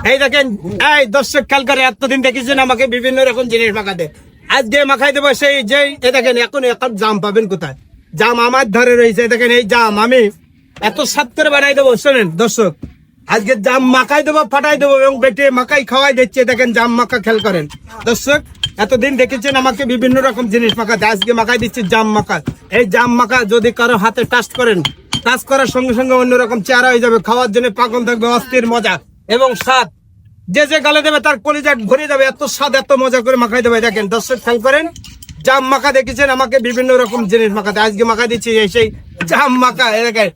এই দেখেন, এই দর্শক খেয়াল করে, এতদিন দেখেছেন আমাকে বিভিন্ন রকম জিনিস মাখাতে, আজকে মাখাই দেবো সেই যে এই দেখেন এখন জাম পাবেন কোথায়, জাম আমার ধরে রয়েছে, দেখেন এই জাম আমি এত সাত করে বানাই দেবো। শোনেন দর্শক, আজকে জাম মাখাই দেবো, ফাটাই দেবো এবং বেটে মাখাই খাওয়াই দিচ্ছে। দেখেন জাম মাখা খেয়াল করেন দর্শক, এতদিন দেখেছেন আমাকে বিভিন্ন রকম জিনিস মাখাতে, আজকে মাখাই দিচ্ছি জাম মাখা। এই জাম মাখা যদি কারো হাতে টাচ করেন, টাচ করার সঙ্গে সঙ্গে অন্যরকম চেহারা হয়ে যাবে, খাওয়ার জন্য পাগল থাকবে, অস্থির মজা এবং স্বাদ। যে যে গালে দেবে তার কলিজা ভরে যাবে, এত স্বাদ এত মজা করে মাখাই দেবে। দেখেন দর্শক খেয়াল করেন, জাম মাখা দেখেছেন আমাকে বিভিন্ন রকম জিনিস মাখাতে, আজকে মাখা দিচ্ছি সেই জাম মাখা। দেখেন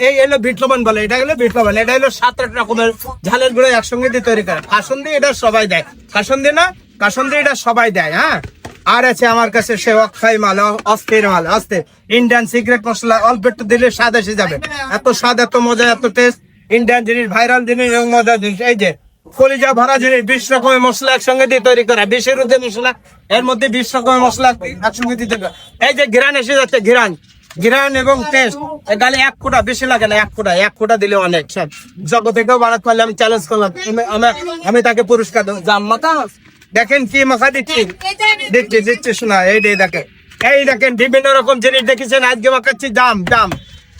এই হলো বিট লবণ বলে, এটা হলো বিট লবণ, এটা হলো 7-8 রকমের ঝালের গুঁড়ো একসঙ্গে দিয়ে তৈরি করে। কাসুন্দি এটা সবাই দেয়, কাসুন্দি না, কাসুন্দি এটা সবাই দেয়। হ্যাঁ, আর আছে আমার কাছে সে অক্ষয় মাল, অস্থির মাল, অস্থির ইন্ডিয়ান সিক্রেট মশলা, অল্প একটু দিলে স্বাদ এসে যাবে, এত স্বাদ এত মজা এত টেস্ট, ইন্ডিয়ান জিনিস, ভাইরাল জিনিস এবং মজার জিনিস। এই যে কলিজা ভরা জিনিস, 20 রকমের মশলা একসঙ্গে দিয়ে তৈরি করা, 20-এর ঊর্ধ্বে মশলা, এর মধ্যে 20 রকমের মশলা একসঙ্গে দিয়ে তৈরি করা। এই যে ঘিরান এসে যাচ্ছে, ঘিরান এবং টেস্ট, গালে 1 ফোঁটা বেশি লাগে না, 1 ফোঁটা দিলে অনেক। সব জগৎ থেকেও বানাতে পারলে আমি চ্যালেঞ্জ করলাম, আমি তাকে পুরস্কার দেবো। জাম মাখা দেখেন কি মাখা দিচ্ছি, দিচ্ছি শোনা, এই দেখেন, এই দেখেন বিভিন্ন রকম জিনিস দেখেছেন, আজকে মাখাচ্ছি জাম।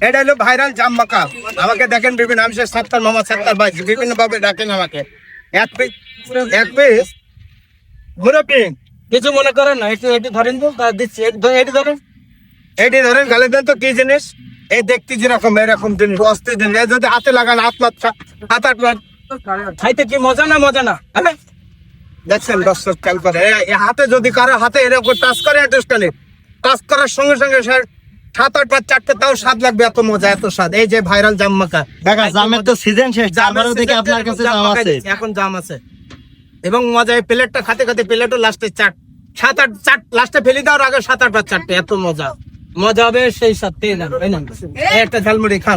এটা হলো ভাইরাল জাম মাখা। আমাকে দেখেন বিভিন্ন, আমি সাত্তার মামা, সাত্তার ভাই, বিভিন্ন ভাবে ডাকেন আমাকে। এক পিস মুরব্বি, কিছু মনে করেন না, এটি ধরেন তো, দিচ্ছি, এটি ধরেন গালে দেন তো, কি জিনিস এই দেখতে যেরকম এরকম জিনিস, অস্থির জিনিস, যদি হাতে লাগান হাত খাইতে কি মজা না, মজা না। হ্যাঁ দেখছেন দর্শক খেয়াল করে, হাতে যদি কারো হাতে এরকম টাচ করে, টাচ করার সঙ্গে সঙ্গে 7-8 বার চারটে, তাও স্বাদ লাগবে, এত মজা এত স্বাদ। এই যে ভাইরাল জাম মাখা, দেখা জামের তো সিজন শেষ, জামেরও দেখে আপনার কাছে জাম আছে, এখন জাম আছে এবং মজা। এই প্লেটটা খাতে খাতে প্লেটও লাস্টে 7-8 চাট লাস্টে ফেলে দেওয়ার আগে 7-8 বার চারটে, এত মজা হবে সেই সাথে। একটা ঝালমুড়ি খান।